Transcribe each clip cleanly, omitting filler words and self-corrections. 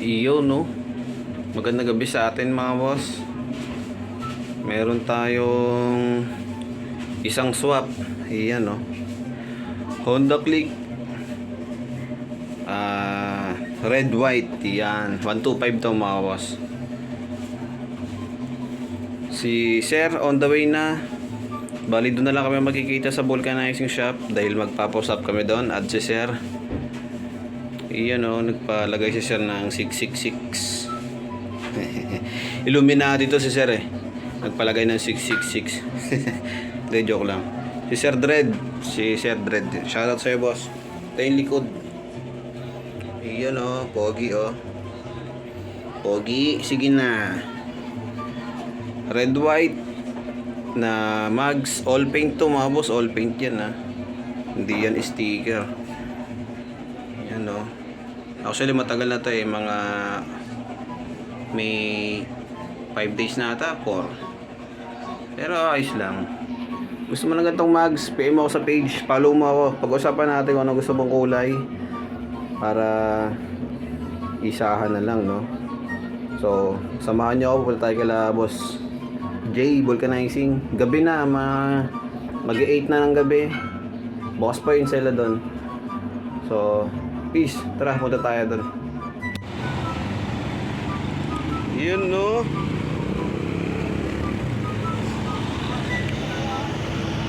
Iyo no. Magandang gabi sa atin mga boss. Meron tayong isang swap. Iyan no. Honda Click red white. Iyan 125 to mga boss. Si Sir on the way na. Bali doon na lang kami magkikita sa vulcanizing shop dahil magpa-post up kami doon at si Sir iyan o, nagpalagay si Sir ng 666. Illuminati to si Sir eh. Nagpalagay ng 666. De joke lang. Si Sir Dread. Shoutout sa'yo boss. Ito yung likod. Iyan o, pogi o. Pogi, sige na. Red white na mags, all paint to mga boss. All paint yan ha. Hindi yan sticker. Yan o. Actually matagal na to eh, mga may 5 days na ata, 4. Pero ayos lang. Gusto mo ng ganitong mags, PM ako sa page, follow mo ako. Pag-usapan natin kung ano gusto mong kulay para isahan na lang no. So samahan nyo ako, punta tayo kala boss J Vulcanizing. Gabi na, mag-8 na ng gabi. Bukas pa yun sila doon. So peace, tara punta tayo doon. Yun no.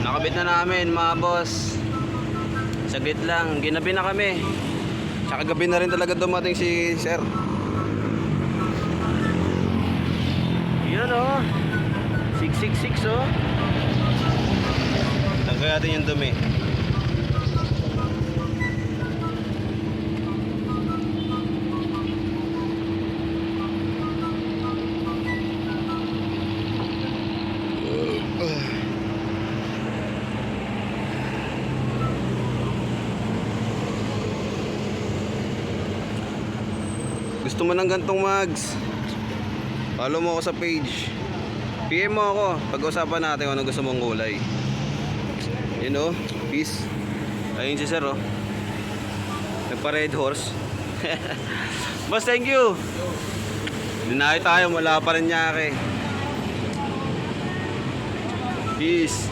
Nakabit na namin mga boss. Saglit lang, ginabi na kami. Tsaka gabi na rin talaga dumating si Sir. Yun o, 666 o. Tangkay natin yung dumi. Gusto mo ng gantong mags? Follow mo ako sa page. PM mo ako. Pag-usapan natin kung ano gusto mong kulay. You know, peace. Ayun si Sir oh. Nagpa-red horse. Boss, thank you. Dinayo tayo, wala pa rin niya. Peace.